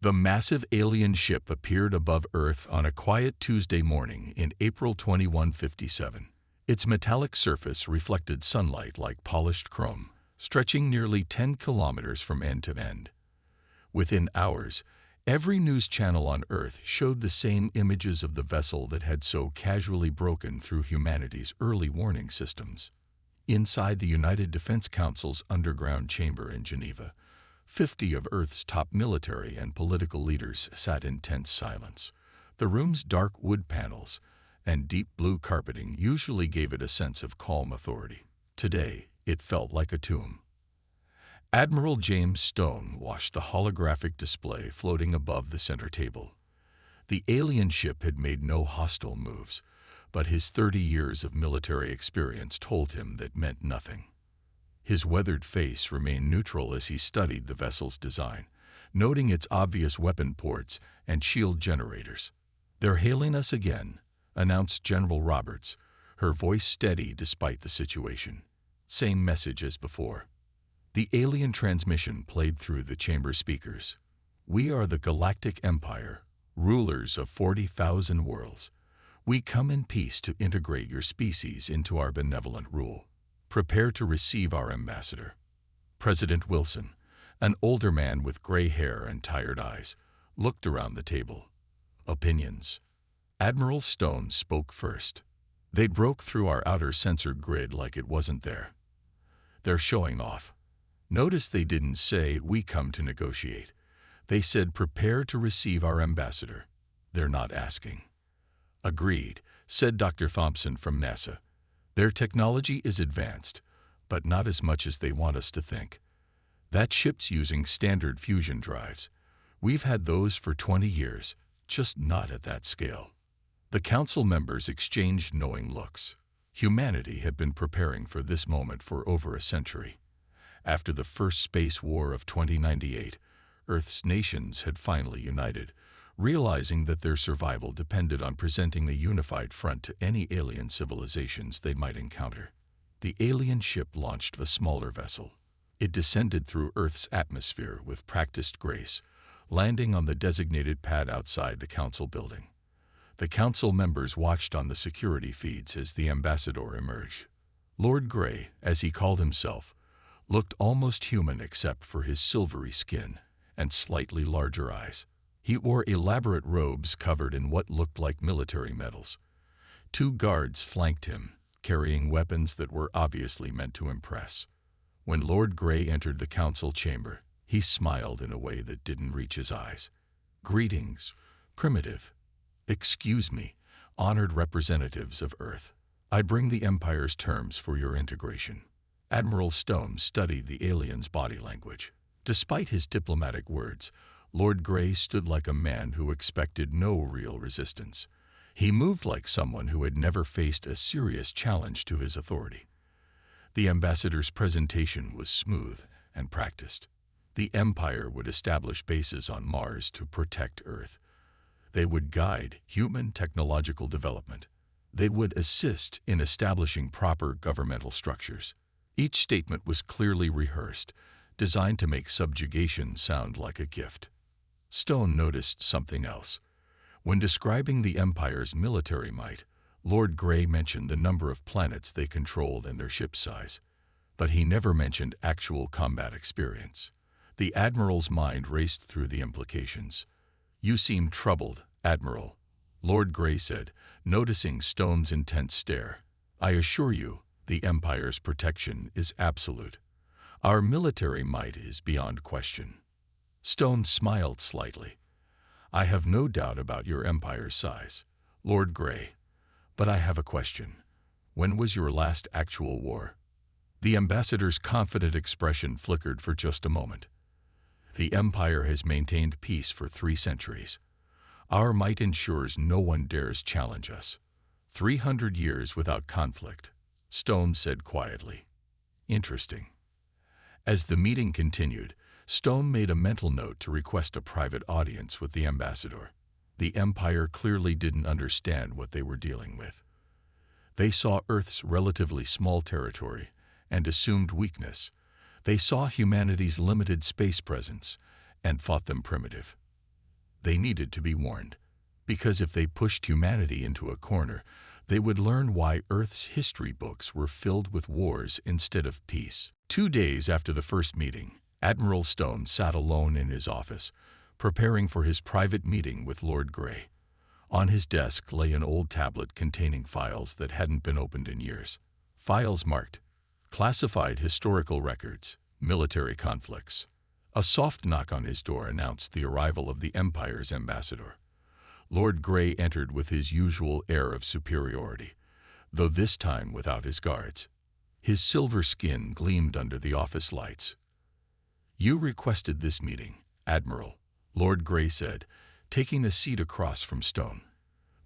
The massive alien ship appeared above Earth on a quiet Tuesday morning in April 2157. Its metallic surface reflected sunlight like polished chrome, stretching nearly 10 kilometers from end to end. Within hours, every news channel on Earth showed the same images of the vessel that had so casually broken through humanity's early warning systems. Inside the United Defense Council's underground chamber in Geneva, 50 of Earth's top military and political leaders sat in tense silence. The room's dark wood panels and deep blue carpeting usually gave it a sense of calm authority. Today, it felt like a tomb. Admiral James Stone watched the holographic display floating above the center table. The alien ship had made no hostile moves, but his 30 years of military experience told him that meant nothing. His weathered face remained neutral as he studied the vessel's design, noting its obvious weapon ports and shield generators. "They're hailing us again," announced General Roberts, her voice steady despite the situation. Same message as before. The alien transmission played through the chamber speakers. "We are the Galactic Empire, rulers of 40,000 worlds. We come in peace to integrate your species into our benevolent rule. Prepare to receive our ambassador." President Wilson, an older man with gray hair and tired eyes, looked around the table. Opinions. Admiral Stone spoke first. "They broke through our outer sensor grid like it wasn't there. They're showing off. Notice they didn't say, 'We come to negotiate.' They said, 'Prepare to receive our ambassador.' They're not asking." "Agreed," said Dr. Thompson from NASA. "Their technology is advanced, but not as much as they want us to think. That ship's using standard fusion drives. We've had those for 20 years, just not at that scale." The council members exchanged knowing looks. Humanity had been preparing for this moment for over a century. After the first space war of 2098, Earth's nations had finally united, realizing that their survival depended on presenting a unified front to any alien civilizations they might encounter. The alien ship launched a smaller vessel. It descended through Earth's atmosphere with practiced grace, landing on the designated pad outside the council building. The council members watched on the security feeds as the ambassador emerged. Lord Grey, as he called himself, looked almost human except for his silvery skin and slightly larger eyes. He wore elaborate robes covered in what looked like military medals. 2 guards flanked him, carrying weapons that were obviously meant to impress. When Lord Grey entered the council chamber, he smiled in a way that didn't reach his eyes. "Greetings, primitive. Excuse me, honored representatives of Earth. I bring the Empire's terms for your integration." Admiral Stone studied the alien's body language. Despite his diplomatic words, Lord Grey stood like a man who expected no real resistance. He moved like someone who had never faced a serious challenge to his authority. The ambassador's presentation was smooth and practiced. The Empire would establish bases on Mars to protect Earth. They would guide human technological development. They would assist in establishing proper governmental structures. Each statement was clearly rehearsed, designed to make subjugation sound like a gift. Stone noticed something else. When describing the Empire's military might, Lord Grey mentioned the number of planets they controlled and their ship size, but he never mentioned actual combat experience. The Admiral's mind raced through the implications. "You seem troubled, Admiral," Lord Grey said, noticing Stone's intense stare. "I assure you, the Empire's protection is absolute. Our military might is beyond question." Stone smiled slightly. "I have no doubt about your Empire's size, Lord Grey, but I have a question. When was your last actual war?" The ambassador's confident expression flickered for just a moment. "The Empire has maintained peace for 3 centuries. Our might ensures no one dares challenge us. 300 years without conflict," Stone said quietly. "Interesting." As the meeting continued, Stone made a mental note to request a private audience with the ambassador. The Empire clearly didn't understand what they were dealing with. They saw Earth's relatively small territory and assumed weakness. They saw humanity's limited space presence and thought them primitive. They needed to be warned, because if they pushed humanity into a corner, they would learn why Earth's history books were filled with wars instead of peace. 2 days after the first meeting, Admiral Stone sat alone in his office, preparing for his private meeting with Lord Grey. On his desk lay an old tablet containing files that hadn't been opened in years. Files marked classified historical records, military conflicts. A soft knock on his door announced the arrival of the Empire's ambassador. Lord Grey entered with his usual air of superiority, though this time without his guards. His silver skin gleamed under the office lights. "You requested this meeting, Admiral," Lord Grey said, taking a seat across from Stone.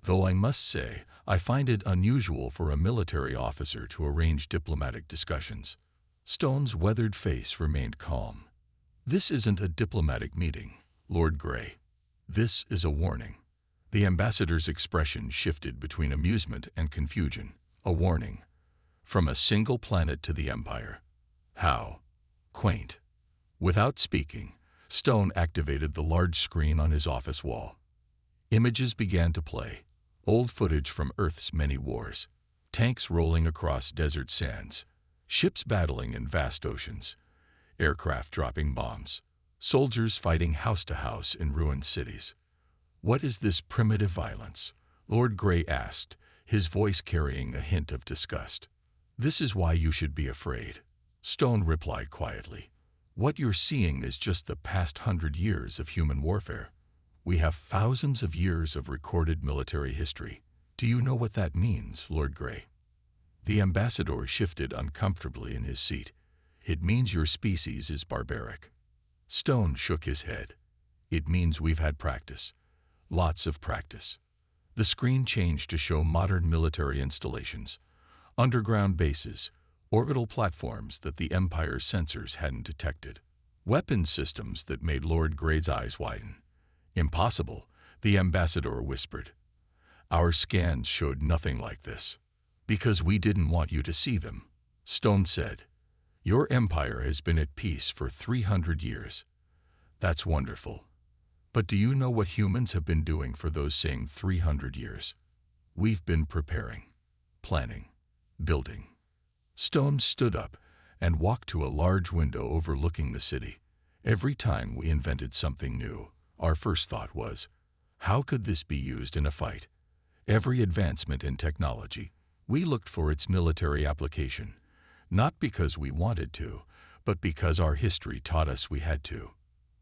"Though I must say, I find it unusual for a military officer to arrange diplomatic discussions." Stone's weathered face remained calm. "This isn't a diplomatic meeting, Lord Grey. This is a warning." The ambassador's expression shifted between amusement and confusion. A warning. From a single planet to the Empire. How quaint. Without speaking, Stone activated the large screen on his office wall. Images began to play. Old footage from Earth's many wars. Tanks rolling across desert sands. Ships battling in vast oceans. Aircraft dropping bombs. Soldiers fighting house to house in ruined cities. "What is this primitive violence?" Lord Grey asked, his voice carrying a hint of disgust. "This is why you should be afraid," Stone replied quietly. "What you're seeing is just the past 100 years of human warfare. We have thousands of years of recorded military history. Do you know what that means, Lord Grey?" The ambassador shifted uncomfortably in his seat. "It means your species is barbaric." Stone shook his head. "It means we've had practice. Lots of practice." The screen changed to show modern military installations, underground bases, orbital platforms that the Empire's sensors hadn't detected. Weapons systems that made Lord Grey's eyes widen. "Impossible," the ambassador whispered. "Our scans showed nothing like this." "Because we didn't want you to see them," Stone said. "Your empire has been at peace for 300 years. That's wonderful. But do you know what humans have been doing for those same 300 years? We've been preparing, planning, building." Stone stood up and walked to a large window overlooking the city. "Every time we invented something new, our first thought was, how could this be used in a fight? Every advancement in technology, we looked for its military application, not because we wanted to, but because our history taught us we had to."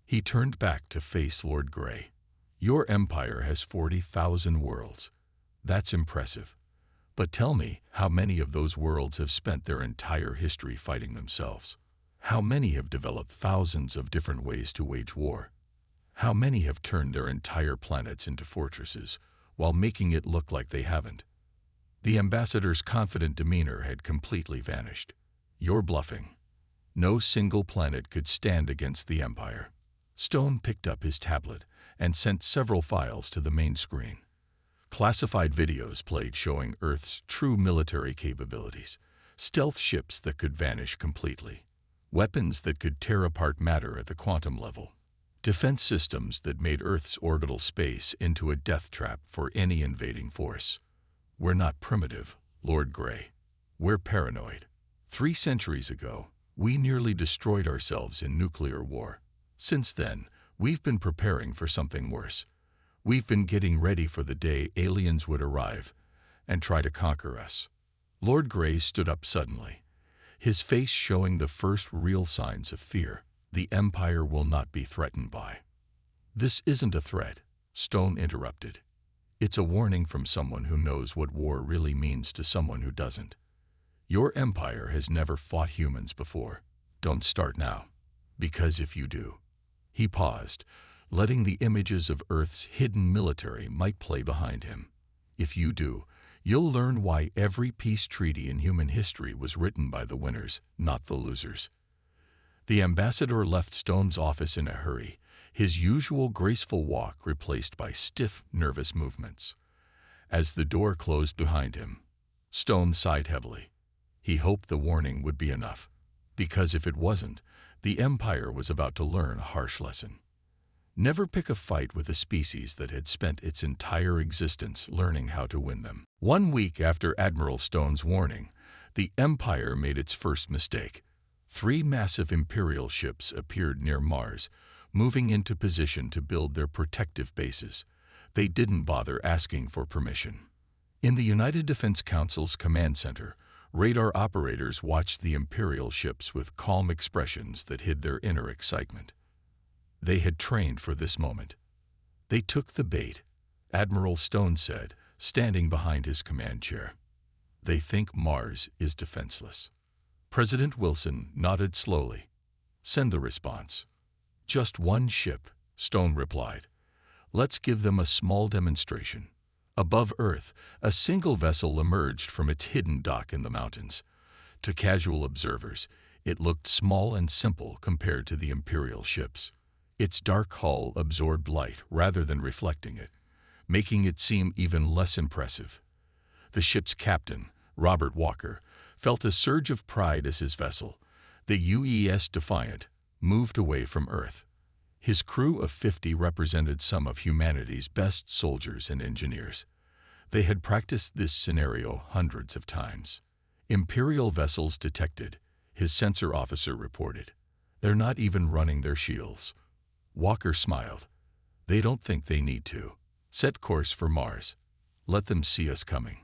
He turned back to face Lord Grey. "Your empire has 40,000 worlds. That's impressive. But tell me, how many of those worlds have spent their entire history fighting themselves? How many have developed thousands of different ways to wage war? How many have turned their entire planets into fortresses while making it look like they haven't?" The ambassador's confident demeanor had completely vanished. "You're bluffing. No single planet could stand against the Empire." Stone picked up his tablet and sent several files to the main screen. Classified videos played showing Earth's true military capabilities. Stealth ships that could vanish completely. Weapons that could tear apart matter at the quantum level. Defense systems that made Earth's orbital space into a death trap for any invading force. "We're not primitive, Lord Grey. We're paranoid. 3 centuries ago, we nearly destroyed ourselves in nuclear war. Since then, we've been preparing for something worse. We've been getting ready for the day aliens would arrive and try to conquer us." Lord Grey stood up suddenly, his face showing the first real signs of fear. "The Empire will not be threatened by." "This isn't a threat," Stone interrupted. "It's a warning from someone who knows what war really means to someone who doesn't. Your empire has never fought humans before. Don't start now. Because if you do—" He paused, letting the images of Earth's hidden military might play behind him. "If you do, you'll learn why every peace treaty in human history was written by the winners, not the losers." The ambassador left Stone's office in a hurry, his usual graceful walk replaced by stiff, nervous movements. As the door closed behind him, Stone sighed heavily. He hoped the warning would be enough, because if it wasn't, the Empire was about to learn a harsh lesson. Never pick a fight with a species that had spent its entire existence learning how to win them. 1 week after Admiral Stone's warning, the Empire made its first mistake. 3 massive Imperial ships appeared near Mars, moving into position to build their protective bases. They didn't bother asking for permission. In the United Defense Council's command center, radar operators watched the Imperial ships with calm expressions that hid their inner excitement. They had trained for this moment. They took the bait, Admiral Stone said, standing behind his command chair. They think Mars is defenseless. President Wilson nodded slowly. Send the response. Just 1 ship, Stone replied. Let's give them a small demonstration. Above Earth, a single vessel emerged from its hidden dock in the mountains. To casual observers, it looked small and simple compared to the Imperial ships. Its dark hull absorbed light rather than reflecting it, making it seem even less impressive. The ship's captain, Robert Walker, felt a surge of pride as his vessel, the UES Defiant, moved away from Earth. His crew of 50 represented some of humanity's best soldiers and engineers. They had practiced this scenario hundreds of times. Imperial vessels detected, his sensor officer reported. They're not even running their shields. Walker smiled. They don't think they need to. Set course for Mars. Let them see us coming.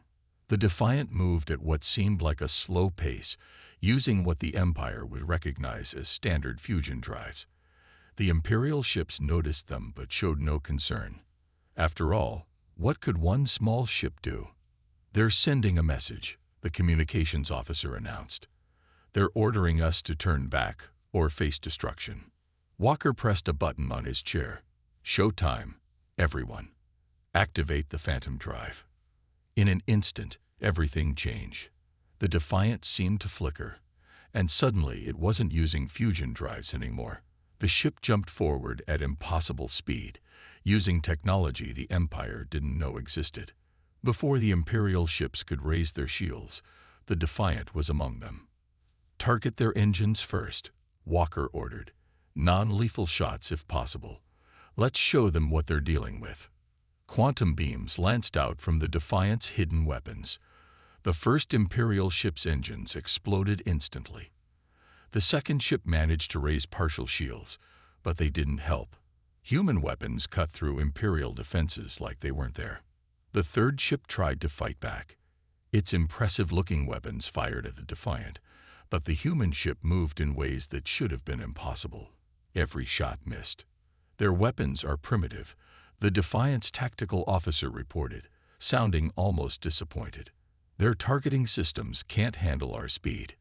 The Defiant moved at what seemed like a slow pace, using what the Empire would recognize as standard fusion drives. The Imperial ships noticed them but showed no concern. After all, what could one small ship do? They're sending a message, the communications officer announced. They're ordering us to turn back or face destruction. Walker pressed a button on his chair. Showtime, everyone. Activate the Phantom Drive. In an instant, everything changed. The Defiant seemed to flicker, and suddenly it wasn't using fusion drives anymore. The ship jumped forward at impossible speed, using technology the Empire didn't know existed. Before the Imperial ships could raise their shields, the Defiant was among them. Target their engines first, Walker ordered. Non-lethal shots if possible. Let's show them what they're dealing with. Quantum beams lanced out from the Defiant's hidden weapons. The first Imperial ship's engines exploded instantly. The second ship managed to raise partial shields, but they didn't help. Human weapons cut through Imperial defenses like they weren't there. The third ship tried to fight back. Its impressive-looking weapons fired at the Defiant, but the human ship moved in ways that should have been impossible. Every shot missed. Their weapons are primitive, the Defiant's tactical officer reported, sounding almost disappointed. Their targeting systems can't handle our speed.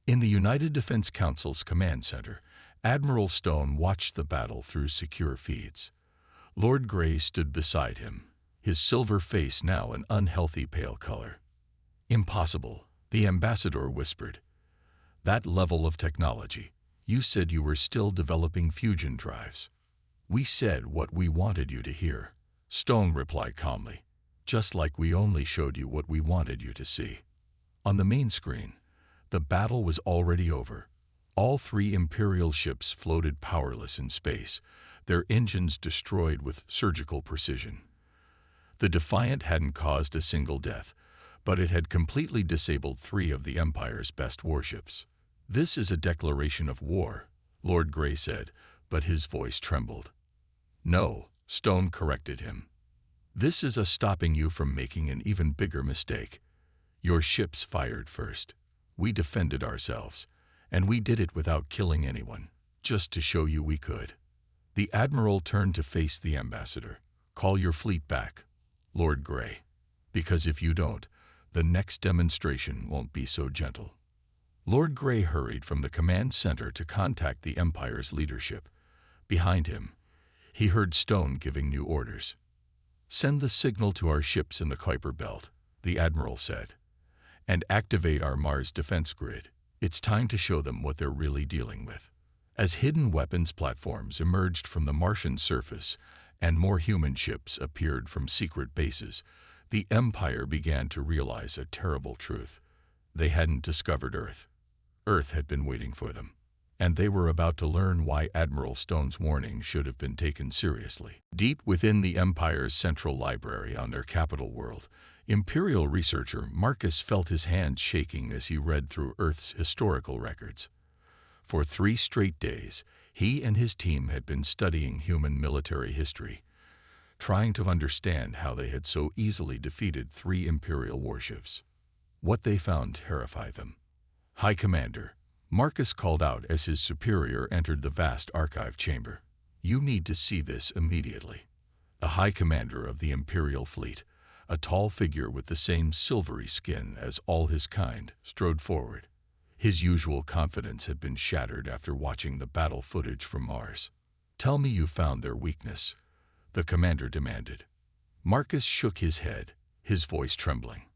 In the United Defense Council's command center, Admiral Stone watched the battle through secure feeds. Lord Grey stood beside him, his silver face now an unhealthy pale color. Impossible, the ambassador whispered. That level of technology. You said you were still developing fusion drives. We said what we wanted you to hear, Stone replied calmly, just like we only showed you what we wanted you to see. On the main screen, the battle was already over. All 3 Imperial ships floated powerless in space, their engines destroyed with surgical precision. The Defiant hadn't caused a single death, but it had completely disabled 3 of the Empire's best warships. This is a declaration of war, Lord Grey said, but his voice trembled. No, Stone corrected him. This is us stopping you from making an even bigger mistake. Your ships fired first. We defended ourselves, and we did it without killing anyone, just to show you we could. The Admiral turned to face the ambassador. Call your fleet back, Lord Grey, because if you don't, the next demonstration won't be so gentle. Lord Grey hurried from the command center to contact the Empire's leadership. Behind him, he heard Stone giving new orders. Send the signal to our ships in the Kuiper Belt, the Admiral said, and activate our Mars defense grid. It's time to show them what they're really dealing with. As hidden weapons platforms emerged from the Martian surface and more human ships appeared from secret bases, the Empire began to realize a terrible truth. They hadn't discovered Earth. Earth had been waiting for them. and they were about to learn why Admiral Stone's warning should have been taken seriously. Deep within the Empire's central library on their capital world, Imperial researcher Marcus felt his hands shaking as he read through Earth's historical records. For 3 straight days, he and his team had been studying human military history, trying to understand how they had so easily defeated 3 Imperial warships. What they found terrified them. "High Commander," Marcus called out as his superior entered the vast archive chamber. "You need to see this immediately." The High Commander of the Imperial fleet, a tall figure with the same silvery skin as all his kind, strode forward. His usual confidence had been shattered after watching the battle footage from Mars. "Tell me you found their weakness," the commander demanded. Marcus shook his head, his voice trembling.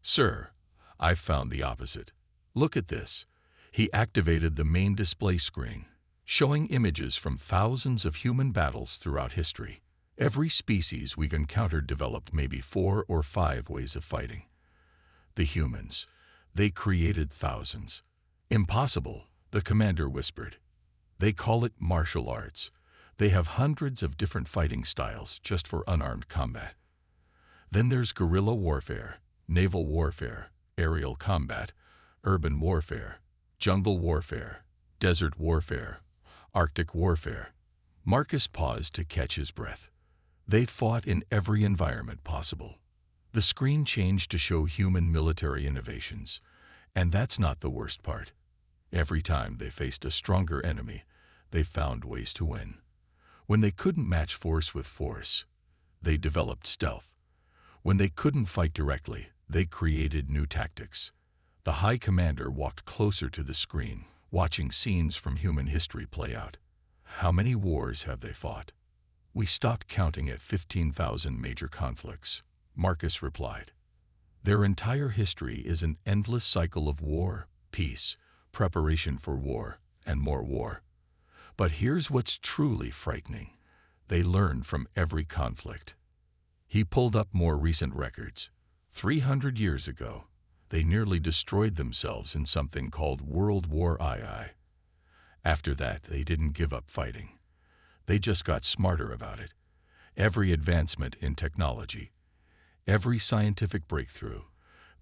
"Sir, I've found the opposite. Look at this." He activated the main display screen, showing images from thousands of human battles throughout history. Every species we've encountered developed maybe 4 or 5 ways of fighting. The humans, they created thousands. "Impossible," the commander whispered. "They call it martial arts. They have hundreds of different fighting styles just for unarmed combat. Then there's guerrilla warfare, naval warfare, aerial combat, urban warfare, jungle warfare, desert warfare, Arctic warfare." Marcus paused to catch his breath. They fought in every environment possible. The screen changed to show human military innovations, and that's not the worst part. Every time they faced a stronger enemy, they found ways to win. When they couldn't match force with force, they developed stealth. When they couldn't fight directly, they created new tactics. The High Commander walked closer to the screen, watching scenes from human history play out. "How many wars have they fought?" "We stopped counting at 15,000 major conflicts," Marcus replied. "Their entire history is an endless cycle of war, peace, preparation for war, and more war. But here's what's truly frightening. They learned from every conflict." He pulled up more recent records. 300 years ago, they nearly destroyed themselves in something called World War II. After that, they didn't give up fighting. They just got smarter about it. Every advancement in technology, every scientific breakthrough,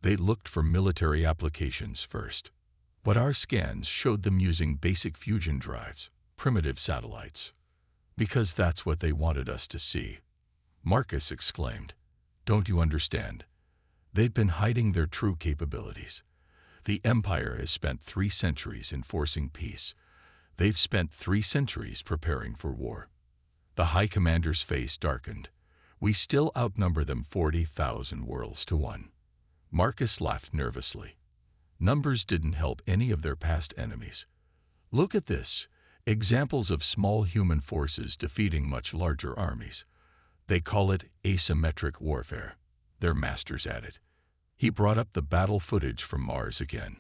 they looked for military applications first. But our scans showed them using basic fusion drives, primitive satellites. Because that's what they wanted us to see. Marcus exclaimed. "Don't you understand? They've been hiding their true capabilities. The Empire has spent 3 centuries enforcing peace. They've spent 3 centuries preparing for war." The High Commander's face darkened. "We still outnumber them 40,000 worlds to 1. Marcus laughed nervously. Numbers didn't help any of their past enemies. "Look at this. Examples of small human forces defeating much larger armies. They call it asymmetric warfare. They're masters at it." He brought up the battle footage from Mars again.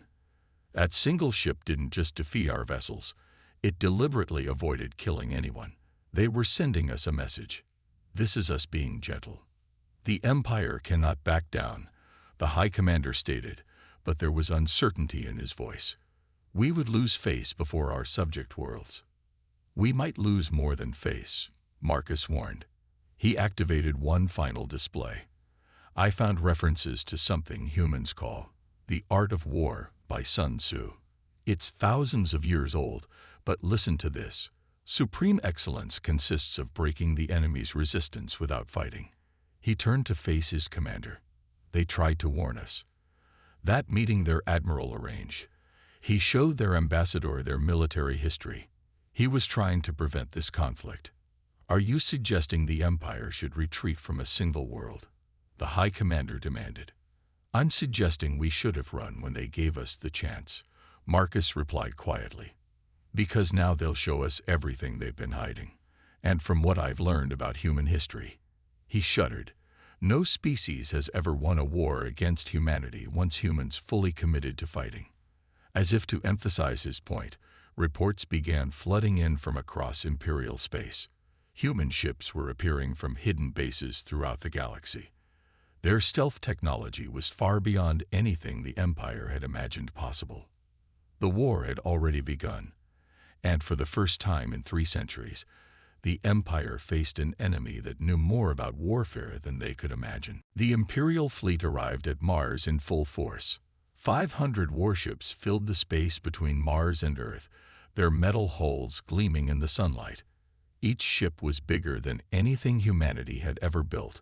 "That single ship didn't just defeat our vessels. It deliberately avoided killing anyone. They were sending us a message. This is us being gentle. The Empire cannot back down," the High Commander stated, but there was uncertainty in his voice. "We would lose face before our subject worlds." "We might lose more than face," Marcus warned. He activated one final display. "I found references to something humans call the art of war by Sun Tzu. It's thousands of years old, but listen to this. Supreme excellence consists of breaking the enemy's resistance without fighting." He turned to face his commander. "They tried to warn us. That meeting their admiral arranged. He showed their ambassador their military history. He was trying to prevent this conflict. Are you suggesting the Empire should retreat from a single world?" the High Commander demanded. "I'm suggesting we should have run when they gave us the chance," Marcus replied quietly. "Because now they'll show us everything they've been hiding. And from what I've learned about human history," he shuddered, "no species has ever won a war against humanity once humans fully committed to fighting." As if to emphasize his point, reports began flooding in from across Imperial space. Human ships were appearing from hidden bases throughout the galaxy. Their stealth technology was far beyond anything the Empire had imagined possible. The war had already begun, And for the first time in 3 centuries, the Empire faced an enemy that knew more about warfare than they could imagine. The Imperial fleet arrived at Mars in full force. 500 warships filled the space between Mars and Earth, their metal hulls gleaming in the sunlight. Each ship was bigger than anything humanity had ever built,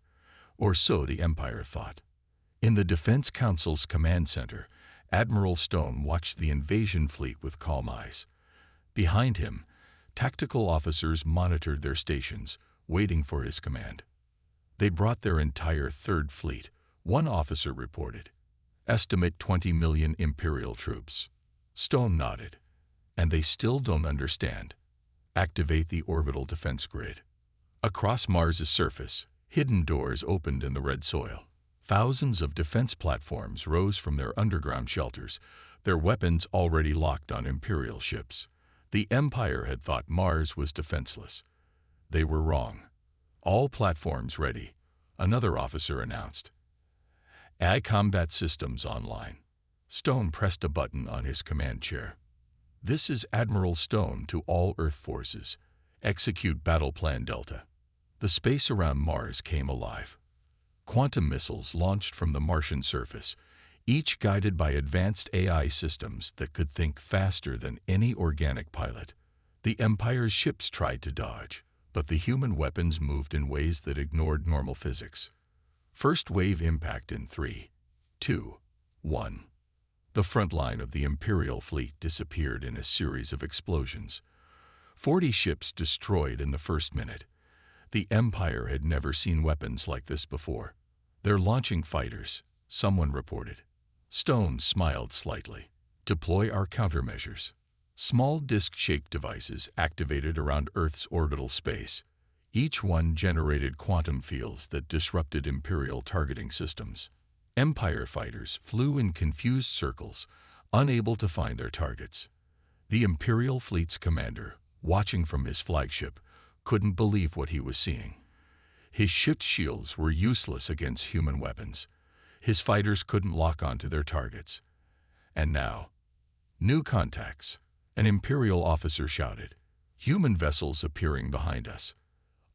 or so the Empire thought. In the Defense Council's command center, Admiral Stone watched the invasion fleet with calm eyes. Behind him, tactical officers monitored their stations, waiting for his command. They brought their entire Third Fleet, one officer reported. Estimate 20 million Imperial troops. Stone nodded. And they still don't understand. Activate the orbital defense grid. Across Mars's surface, hidden doors opened in the red soil. Thousands of defense platforms rose from their underground shelters, their weapons already locked on Imperial ships. The Empire had thought Mars was defenseless. They were wrong. All platforms ready, another officer announced. AI combat systems online. Stone pressed a button on his command chair. This is Admiral Stone to all Earth forces. Execute Battle Plan Delta. The space around Mars came alive. Quantum missiles launched from the Martian surface, each guided by advanced AI systems that could think faster than any organic pilot. The Empire's ships tried to dodge, but the human weapons moved in ways that ignored normal physics. First wave impact in 3, 2, 1. The front line of the Imperial fleet disappeared in a series of explosions. 40 ships destroyed in the first minute. The Empire had never seen weapons like this before. They're launching fighters, someone reported. Stone smiled slightly. Deploy our countermeasures. Small disc-shaped devices activated around Earth's orbital space. Each one generated quantum fields that disrupted Imperial targeting systems. Empire fighters flew in confused circles, unable to find their targets. The Imperial fleet's commander, watching from his flagship, couldn't believe what he was seeing. His ship's shields were useless against human weapons. His fighters couldn't lock onto their targets. And now, new contacts. An Imperial officer shouted. Human vessels appearing behind us.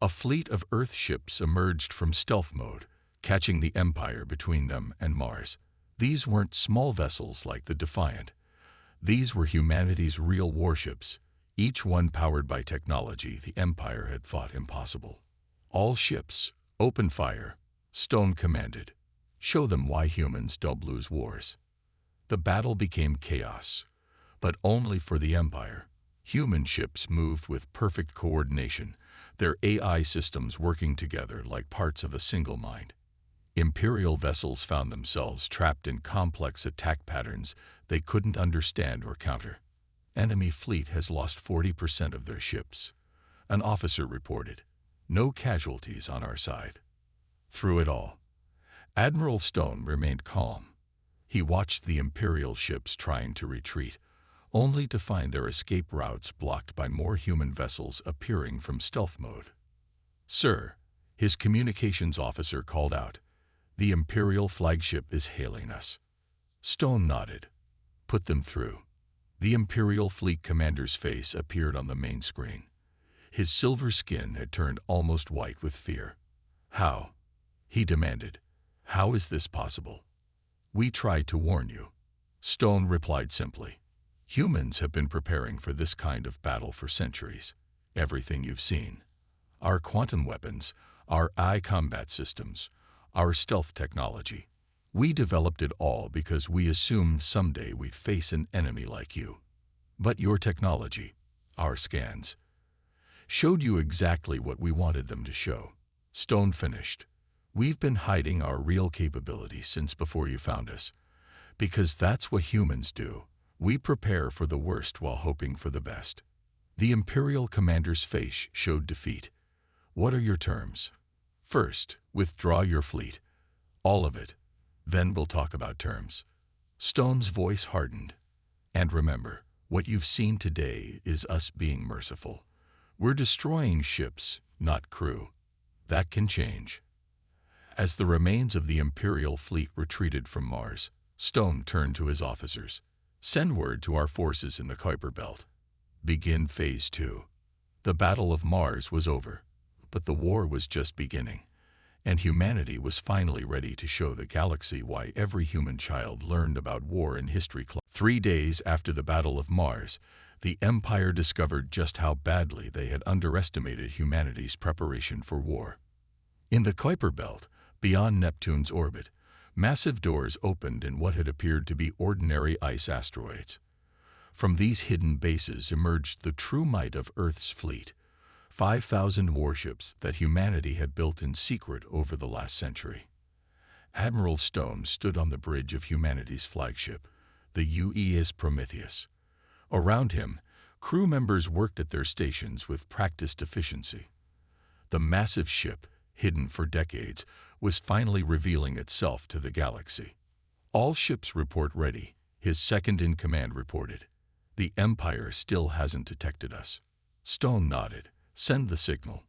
A fleet of Earth ships emerged from stealth mode, catching the Empire between them and Mars. These weren't small vessels like the Defiant. These were humanity's real warships, each one powered by technology the Empire had thought impossible. All ships, open fire, Stone commanded. Show them why humans don't lose wars. The battle became chaos, but only for the Empire. Human ships moved with perfect coordination, their AI systems working together like parts of a single mind. Imperial vessels found themselves trapped in complex attack patterns they couldn't understand or counter. Enemy fleet has lost 40% of their ships. An officer reported. No casualties on our side. Through it all, Admiral Stone remained calm. He watched the Imperial ships trying to retreat, only to find their escape routes blocked by more human vessels appearing from stealth mode. Sir, his communications officer called out, the Imperial flagship is hailing us. Stone nodded. Put them through. The Imperial fleet commander's face appeared on the main screen. His silver skin had turned almost white with fear. How? He demanded. How is this possible? We tried to warn you. Stone replied simply. Humans have been preparing for this kind of battle for centuries. Everything you've seen. Our quantum weapons, our AI combat systems, our stealth technology. We developed it all because we assumed someday we'd face an enemy like you. But your technology, our scans, showed you exactly what we wanted them to show. Stone finished. We've been hiding our real capabilities since before you found us. Because that's what humans do. We prepare for the worst while hoping for the best. The Imperial commander's face showed defeat. What are your terms? First, withdraw your fleet. All of it. Then we'll talk about terms. Stone's voice hardened. And remember, what you've seen today is us being merciful. We're destroying ships, not crew. That can change. As the remains of the Imperial fleet retreated from Mars, Stone turned to his officers. Send word to our forces in the Kuiper Belt. Begin Phase 2. The Battle of Mars was over, but the war was just beginning, and humanity was finally ready to show the galaxy why every human child learned about war in history class. 3 days after the Battle of Mars, the Empire discovered just how badly they had underestimated humanity's preparation for war. In the Kuiper Belt, beyond Neptune's orbit, massive doors opened in what had appeared to be ordinary ice asteroids. From these hidden bases emerged the true might of Earth's fleet, 5,000 warships that humanity had built in secret over the last century. Admiral Stone stood on the bridge of humanity's flagship, the UES Prometheus. Around him, crew members worked at their stations with practiced efficiency. The massive ship, hidden for decades, was finally revealing itself to the galaxy. "All ships report ready," his second-in-command reported. "The Empire still hasn't detected us." Stone nodded. "Send the signal.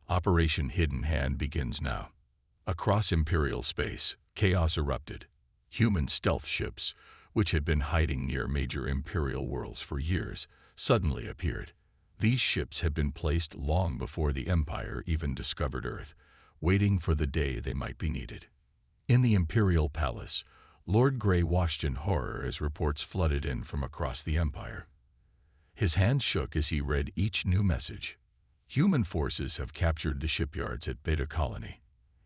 Operation Hidden Hand begins now." Across Imperial space, chaos erupted. Human stealth ships, which had been hiding near major Imperial worlds for years, suddenly appeared. These ships had been placed long before the Empire even discovered Earth, waiting for the day they might be needed. In the Imperial Palace, Lord Grey watched in horror as reports flooded in from across the Empire. His hand shook as he read each new message. Human forces have captured the shipyards at Beta Colony.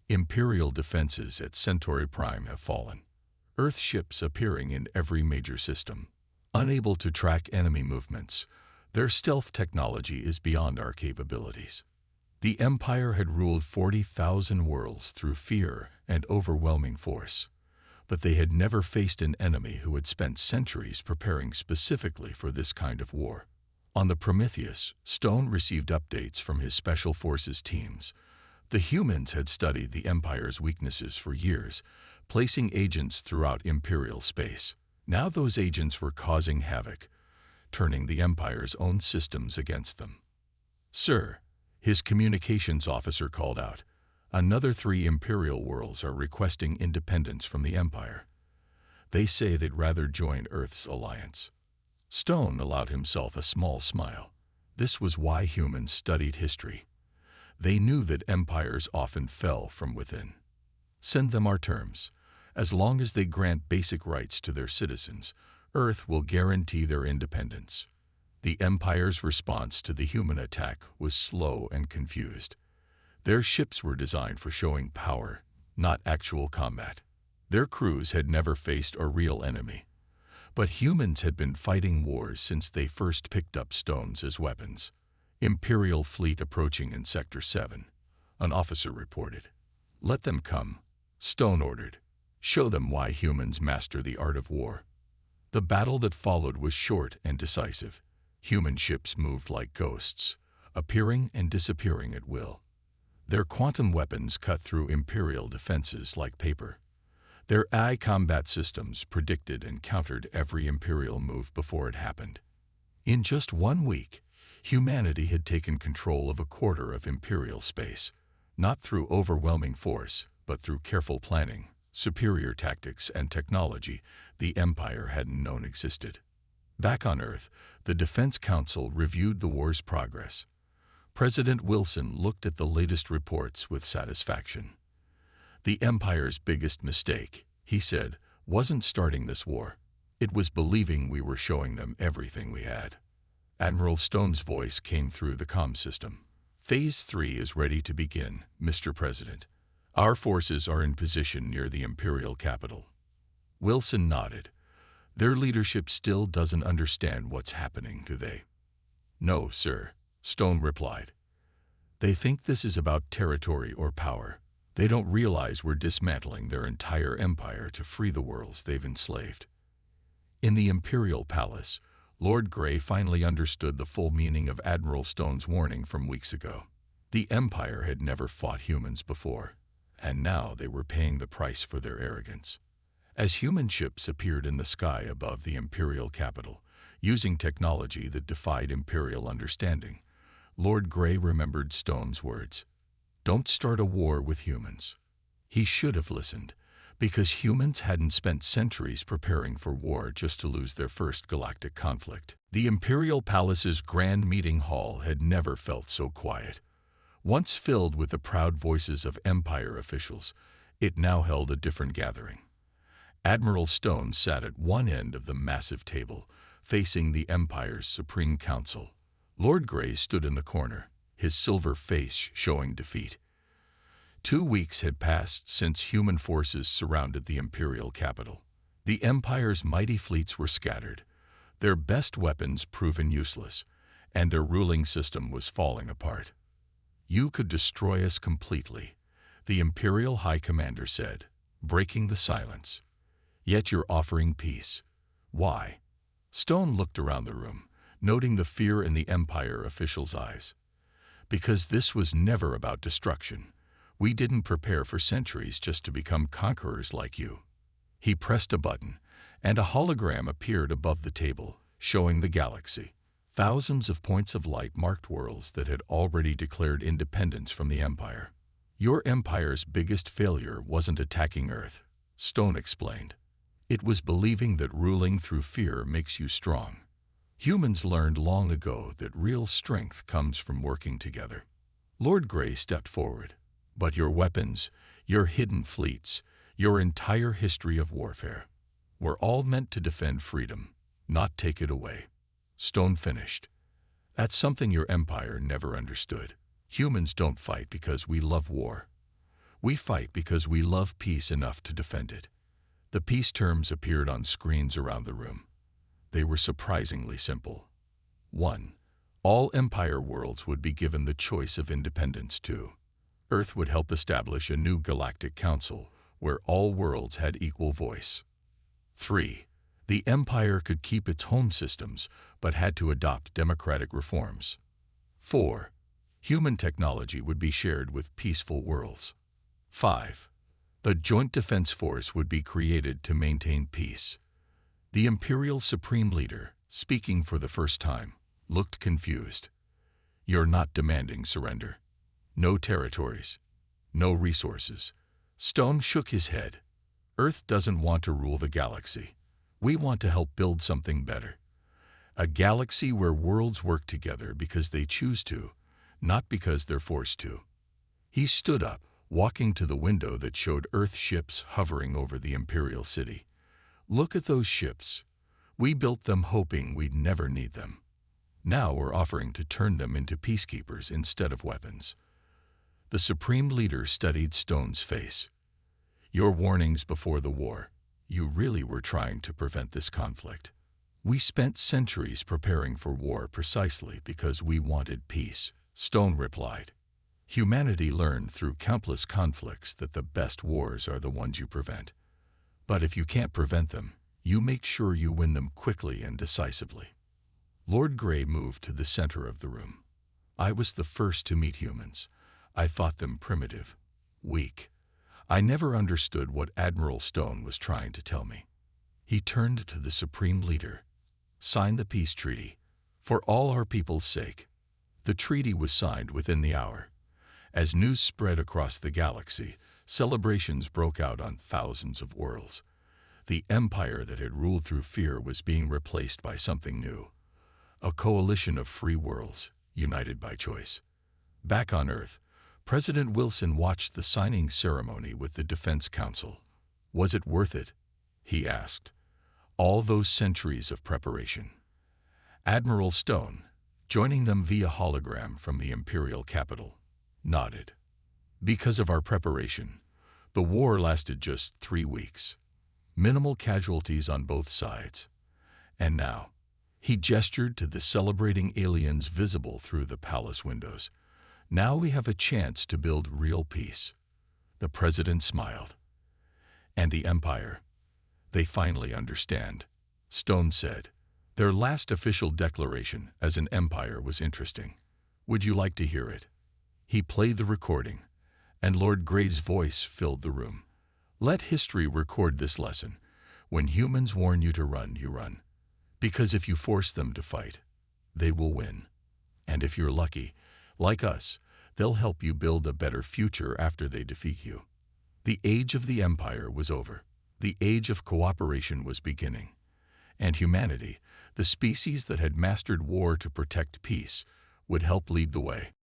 Imperial defenses at Centauri Prime have fallen. Earth ships appearing in every major system. Unable to track enemy movements, their stealth technology is beyond our capabilities. The Empire had ruled 40,000 worlds through fear and overwhelming force, but they had never faced an enemy who had spent centuries preparing specifically for this kind of war. On the Prometheus, Stone received updates from his Special Forces teams. The humans had studied the Empire's weaknesses for years, placing agents throughout Imperial space. Now those agents were causing havoc, turning the Empire's own systems against them. "Sir," his communications officer called out, "another 3 Imperial worlds are requesting independence from the Empire. They say they'd rather join Earth's alliance." Stone allowed himself a small smile. This was why humans studied history. They knew that empires often fell from within. "Send them our terms. As long as they grant basic rights to their citizens, Earth will guarantee their independence." The Empire's response to the human attack was slow and confused. Their ships were designed for showing power, not actual combat. Their crews had never faced a real enemy. But humans had been fighting wars since they first picked up stones as weapons. "Imperial fleet approaching in Sector 7, an officer reported. "Let them come," Stone ordered. "Show them why humans master the art of war." The battle that followed was short and decisive. Human ships moved like ghosts, appearing and disappearing at will. Their quantum weapons cut through Imperial defenses like paper. Their AI combat systems predicted and countered every Imperial move before it happened. In just 1 week, humanity had taken control of a quarter of Imperial space, not through overwhelming force, but through careful planning, superior tactics, and technology the Empire hadn't known existed. Back on Earth, the Defense Council reviewed the war's progress. President Wilson looked at the latest reports with satisfaction. "The Empire's biggest mistake," he said, "wasn't starting this war. It was believing we were showing them everything we had." Admiral Stone's voice came through the comm system. "Phase 3 is ready to begin, Mr. President. Our forces are in position near the Imperial capital." Wilson nodded. "Their leadership still doesn't understand what's happening, do they?" "No, sir," Stone replied. "They think this is about territory or power. They don't realize we're dismantling their entire empire to free the worlds they've enslaved." In the Imperial Palace, Lord Grey finally understood the full meaning of Admiral Stone's warning from weeks ago. The Empire had never fought humans before, and now they were paying the price for their arrogance. As human ships appeared in the sky above the Imperial capital, using technology that defied Imperial understanding, Lord Grey remembered Stone's words. Don't start a war with humans. He should have listened, because humans hadn't spent centuries preparing for war just to lose their first galactic conflict. The Imperial Palace's grand meeting hall had never felt so quiet. Once filled with the proud voices of Empire officials, it now held a different gathering. Admiral Stone sat at one end of the massive table, facing the Empire's Supreme Council. Lord Grey stood in the corner, his silver face showing defeat. 2 weeks had passed since human forces surrounded the Imperial capital. The Empire's mighty fleets were scattered, their best weapons proven useless, and their ruling system was falling apart. "You could destroy us completely," the Imperial High Commander said, breaking the silence. "Yet you're offering peace. Why?" Stone looked around the room, noting the fear in the Empire officials' eyes. "Because this was never about destruction. We didn't prepare for centuries just to become conquerors like you." He pressed a button, and a hologram appeared above the table, showing the galaxy. Thousands of points of light marked worlds that had already declared independence from the Empire. "Your Empire's biggest failure wasn't attacking Earth," Stone explained. "It was believing that ruling through fear makes you strong. Humans learned long ago that real strength comes from working together." Lord Grey stepped forward. "But your weapons, your hidden fleets, your entire history of warfare, were all meant to defend freedom, not take it away." Stone finished. "That's something your Empire never understood. Humans don't fight because we love war. We fight because we love peace enough to defend it." The peace terms appeared on screens around the room. They were surprisingly simple. 1. All Empire worlds would be given the choice of independence. 2. Earth would help establish a new Galactic Council where all worlds had equal voice. 3. The Empire could keep its home systems but had to adopt democratic reforms. 4. Human technology would be shared with peaceful worlds. 5. The Joint Defense Force would be created to maintain peace. The Imperial Supreme Leader, speaking for the first time, looked confused. "You're not demanding surrender. No territories. No resources." Stone shook his head. "Earth doesn't want to rule the galaxy. We want to help build something better. A galaxy where worlds work together because they choose to, not because they're forced to." He stood up, walking to the window that showed Earth ships hovering over the Imperial city. "Look at those ships. We built them hoping we'd never need them. Now we're offering to turn them into peacekeepers instead of weapons." The Supreme Leader studied Stone's face. "Your warnings before the war. You really were trying to prevent this conflict." "We spent centuries preparing for war precisely because we wanted peace," Stone replied. "Humanity learned through countless conflicts that the best wars are the ones you prevent. But if you can't prevent them, you make sure you win them quickly and decisively." Lord Grey moved to the center of the room. "I was the first to meet humans. I thought them primitive, weak. I never understood what Admiral Stone was trying to tell me." He turned to the Supreme Leader. "Sign the peace treaty, for all our people's sake." The treaty was signed within the hour. As news spread across the galaxy, celebrations broke out on thousands of worlds. The empire that had ruled through fear was being replaced by something new. A coalition of free worlds, united by choice. Back on Earth, President Wilson watched the signing ceremony with the Defense Council. "Was it worth it?" he asked. "All those centuries of preparation." Admiral Stone, joining them via hologram from the Imperial capital, nodded. "Because of our preparation, the war lasted just 3 weeks. Minimal casualties on both sides. And now," he gestured to the celebrating aliens visible through the palace windows, "now we have a chance to build real peace." The president smiled. "And the Empire? They finally understand," Stone said. "Their last official declaration as an empire was interesting. Would you like to hear it?" He played the recording, and Lord Grey's voice filled the room. "Let history record this lesson. When humans warn you to run, you run. Because if you force them to fight, they will win. And if you're lucky, like us, they'll help you build a better future after they defeat you." The age of the Empire was over. The age of cooperation was beginning. and humanity, the species that had mastered war to protect peace, would help lead the way.